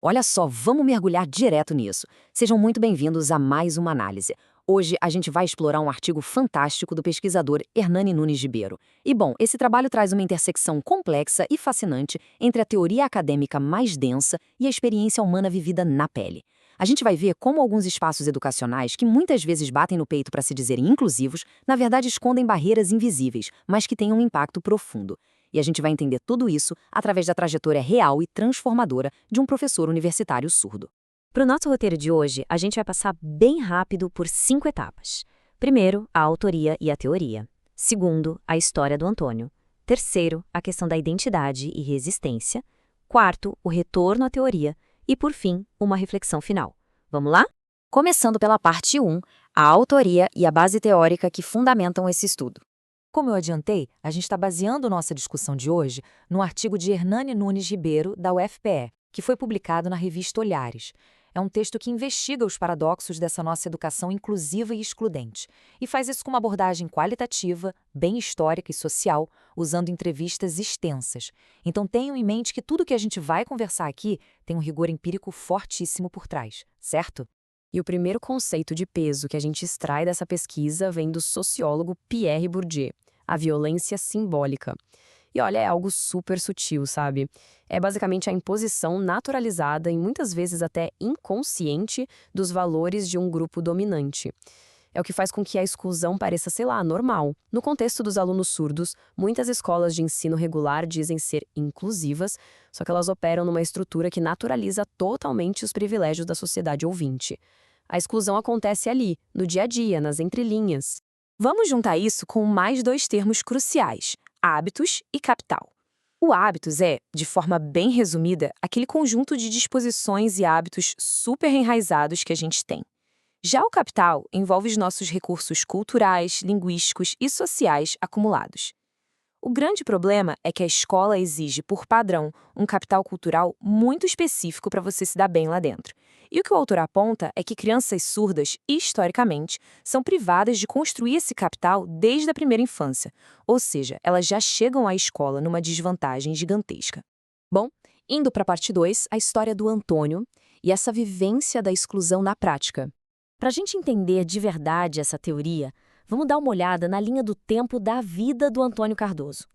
Olha só, vamos mergulhar direto nisso. Sejam muito bem-vindos a mais uma análise. Hoje a gente vai explorar um artigo fantástico do pesquisador Hernani Nunes Ribeiro. E bom, esse trabalho traz uma intersecção complexa e fascinante entre a teoria acadêmica mais densa e a experiência humana vivida na pele. A gente vai ver como alguns espaços educacionais, que muitas vezes batem no peito para se dizerem inclusivos, na verdade escondem barreiras invisíveis, mas que têm um impacto profundo. E a gente vai entender tudo isso através da trajetória real e transformadora de um professor universitário surdo. Para o nosso roteiro de hoje, a gente vai passar bem rápido por 5 etapas. Primeiro, a autoria e a teoria. Segundo, a história do Antônio. Terceiro, a questão da identidade e resistência. Quarto, o retorno à teoria. E, por fim, uma reflexão final. Vamos lá? Começando pela parte 1, a autoria e a base teórica que fundamentam esse estudo. Como eu adiantei, a gente está baseando nossa discussão de hoje no artigo de Hernani Nunes Ribeiro, da UFPE, que foi publicado na revista Olhares. É um texto que investiga os paradoxos dessa nossa educação inclusiva e excludente, e faz isso com uma abordagem qualitativa, bem histórica e social, usando entrevistas extensas. Então tenham em mente que tudo que a gente vai conversar aqui tem um rigor empírico fortíssimo por trás, certo? E o primeiro conceito de peso que a gente extrai dessa pesquisa vem do sociólogo Pierre Bourdieu, a violência simbólica. E olha, é algo super sutil, sabe? É basicamente a imposição naturalizada e muitas vezes até inconsciente dos valores de um grupo dominante. É o que faz com que a exclusão pareça, sei lá, normal. No contexto dos alunos surdos, muitas escolas de ensino regular dizem ser inclusivas, só que elas operam numa estrutura que naturaliza totalmente os privilégios da sociedade ouvinte. A exclusão acontece ali, no dia a dia, nas entrelinhas. Vamos juntar isso com mais dois termos cruciais: hábitos e capital. O hábitos é, de forma bem resumida, aquele conjunto de disposições e hábitos super enraizados que a gente tem. Já o capital envolve os nossos recursos culturais, linguísticos e sociais acumulados. O grande problema é que a escola exige, por padrão, um capital cultural muito específico para você se dar bem lá dentro. E o que o autor aponta é que crianças surdas, historicamente, são privadas de construir esse capital desde a primeira infância, ou seja, elas já chegam à escola numa desvantagem gigantesca. Bom, indo para a parte 2, a história do Antônio e essa vivência da exclusão na prática. Para a gente entender de verdade essa teoria, vamos dar uma olhada na linha do tempo da vida do Antônio Cardoso.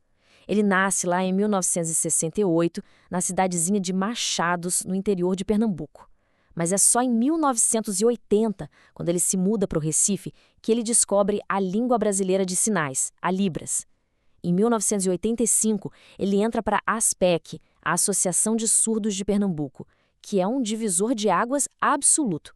Ele nasce lá em 1968, na cidadezinha de Machados, no interior de Pernambuco. Mas é só em 1980, quando ele se muda para o Recife, que ele descobre a língua brasileira de sinais, a Libras. Em 1985, ele entra para a ASPEC, a Associação de Surdos de Pernambuco, que é um divisor de águas absoluto.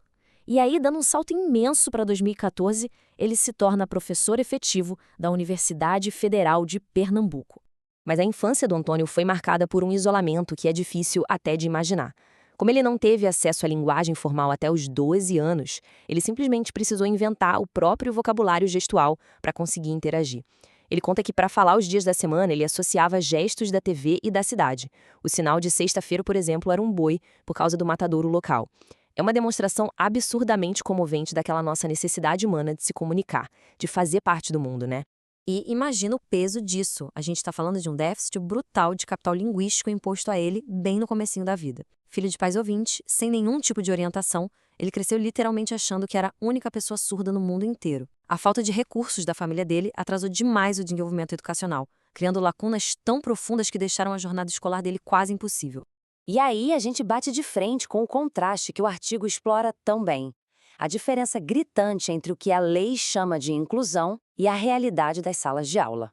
E aí, dando um salto imenso para 2014, ele se torna professor efetivo da Universidade Federal de Pernambuco. Mas a infância do Antônio foi marcada por um isolamento que é difícil até de imaginar. Como ele não teve acesso à linguagem formal até os 12 anos, ele simplesmente precisou inventar o próprio vocabulário gestual para conseguir interagir. Ele conta que para falar os dias da semana, ele associava gestos da TV e da cidade. O sinal de sexta-feira, por exemplo, era um boi, por causa do matadouro local. É uma demonstração absurdamente comovente daquela nossa necessidade humana de se comunicar, de fazer parte do mundo, né? E imagina o peso disso. A gente está falando de um déficit brutal de capital linguístico imposto a ele bem no comecinho da vida. Filho de pais ouvintes, sem nenhum tipo de orientação, ele cresceu literalmente achando que era a única pessoa surda no mundo inteiro. A falta de recursos da família dele atrasou demais o desenvolvimento educacional, criando lacunas tão profundas que deixaram a jornada escolar dele quase impossível. E aí a gente bate de frente com o contraste que o artigo explora tão bem. A diferença gritante entre o que a lei chama de inclusão e a realidade das salas de aula.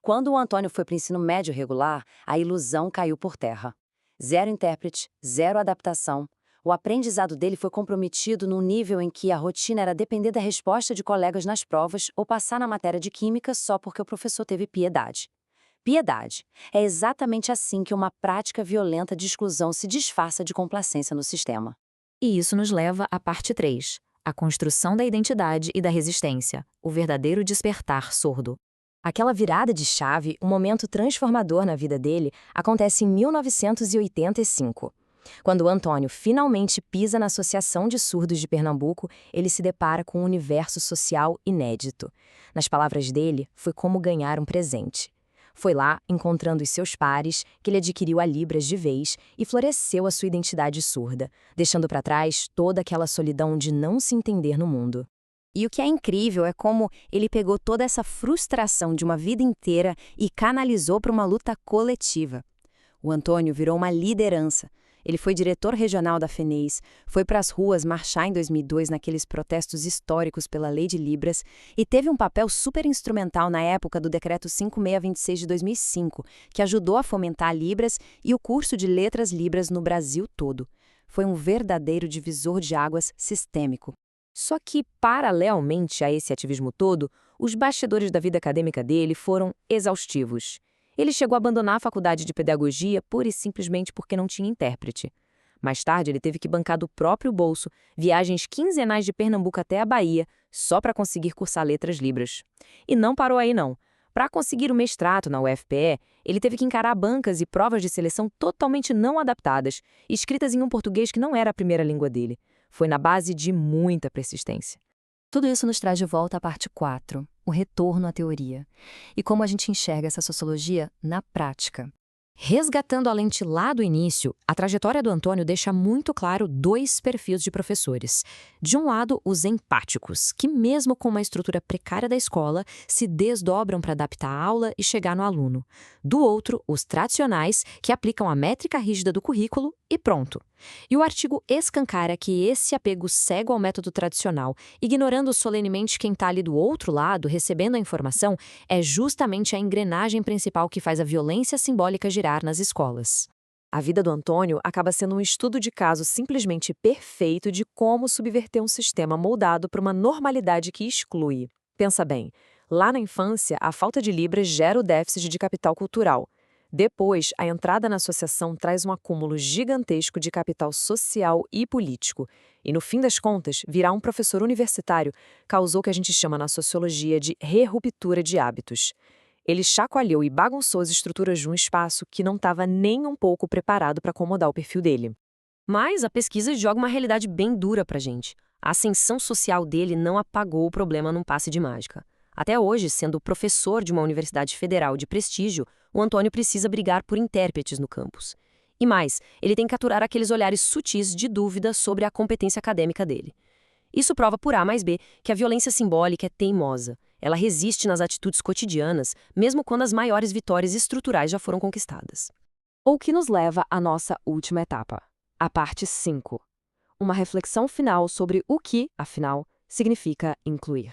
Quando o Antônio foi para o ensino médio regular, a ilusão caiu por terra. Zero intérprete, zero adaptação. O aprendizado dele foi comprometido num nível em que a rotina era depender da resposta de colegas nas provas ou passar na matéria de química só porque o professor teve piedade. Piedade. É exatamente assim que uma prática violenta de exclusão se disfarça de complacência no sistema. E isso nos leva à parte 3, a construção da identidade e da resistência, o verdadeiro despertar surdo. Aquela virada de chave, um momento transformador na vida dele, acontece em 1985. Quando o Antônio finalmente pisa na Associação de Surdos de Pernambuco, ele se depara com um universo social inédito. Nas palavras dele, foi como ganhar um presente. Foi lá, encontrando os seus pares, que ele adquiriu a Libras de vez e floresceu a sua identidade surda, deixando para trás toda aquela solidão de não se entender no mundo. E o que é incrível é como ele pegou toda essa frustração de uma vida inteira e canalizou para uma luta coletiva. O Antônio virou uma liderança. Ele foi diretor regional da FENEIS, foi para as ruas marchar em 2002 naqueles protestos históricos pela Lei de Libras e teve um papel super instrumental na época do Decreto 5626 de 2005, que ajudou a fomentar Libras e o curso de Letras Libras no Brasil todo. Foi um verdadeiro divisor de águas sistêmico. Só que, paralelamente a esse ativismo todo, os bastidores da vida acadêmica dele foram exaustivos. Ele chegou a abandonar a faculdade de pedagogia pura e simplesmente porque não tinha intérprete. Mais tarde, ele teve que bancar do próprio bolso viagens quinzenais de Pernambuco até a Bahia, só para conseguir cursar Letras Libras. E não parou aí, não. Para conseguir o mestrado na UFPE, ele teve que encarar bancas e provas de seleção totalmente não adaptadas, escritas em um português que não era a primeira língua dele. Foi na base de muita persistência. Tudo isso nos traz de volta à parte 4, o retorno à teoria, e como a gente enxerga essa sociologia na prática. Resgatando a lente lá do início, a trajetória do Antônio deixa muito claro dois perfis de professores. De um lado, os empáticos, que mesmo com uma estrutura precária da escola, se desdobram para adaptar a aula e chegar no aluno. Do outro, os tradicionais, que aplicam a métrica rígida do currículo e pronto. E o artigo escancara que esse apego cego ao método tradicional, ignorando solenemente quem está ali do outro lado, recebendo a informação, é justamente a engrenagem principal que faz a violência simbólica girar nas escolas. A vida do Antônio acaba sendo um estudo de caso simplesmente perfeito de como subverter um sistema moldado para uma normalidade que exclui. Pensa bem, lá na infância, a falta de Libras gera o déficit de capital cultural. Depois, a entrada na associação traz um acúmulo gigantesco de capital social e político. E, no fim das contas, virar um professor universitário causou o que a gente chama na sociologia de reruptura de hábitos. Ele chacoalhou e bagunçou as estruturas de um espaço que não estava nem um pouco preparado para acomodar o perfil dele. Mas a pesquisa joga uma realidade bem dura pra gente. A ascensão social dele não apagou o problema num passe de mágica. Até hoje, sendo professor de uma universidade federal de prestígio, o Antônio precisa brigar por intérpretes no campus. E mais, ele tem que aturar aqueles olhares sutis de dúvida sobre a competência acadêmica dele. Isso prova por A mais B que a violência simbólica é teimosa. Ela resiste nas atitudes cotidianas, mesmo quando as maiores vitórias estruturais já foram conquistadas. O que nos leva à nossa última etapa, a parte 5. Uma reflexão final sobre o que, afinal, significa incluir.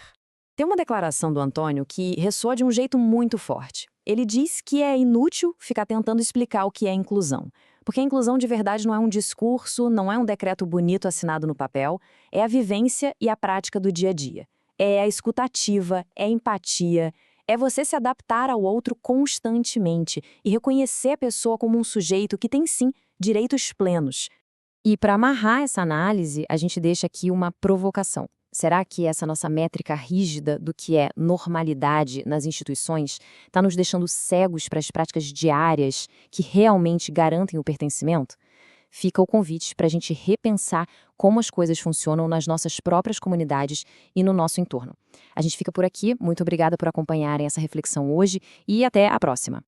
Tem uma declaração do Antônio que ressoa de um jeito muito forte. Ele diz que é inútil ficar tentando explicar o que é inclusão, porque a inclusão de verdade não é um discurso, não é um decreto bonito assinado no papel, é a vivência e a prática do dia a dia. É a escutativa, é a empatia, é você se adaptar ao outro constantemente e reconhecer a pessoa como um sujeito que tem, sim, direitos plenos. E para amarrar essa análise, a gente deixa aqui uma provocação. Será que essa nossa métrica rígida do que é normalidade nas instituições está nos deixando cegos para as práticas diárias que realmente garantem o pertencimento? Fica o convite para a gente repensar como as coisas funcionam nas nossas próprias comunidades e no nosso entorno. A gente fica por aqui. Muito obrigada por acompanharem essa reflexão hoje e até a próxima.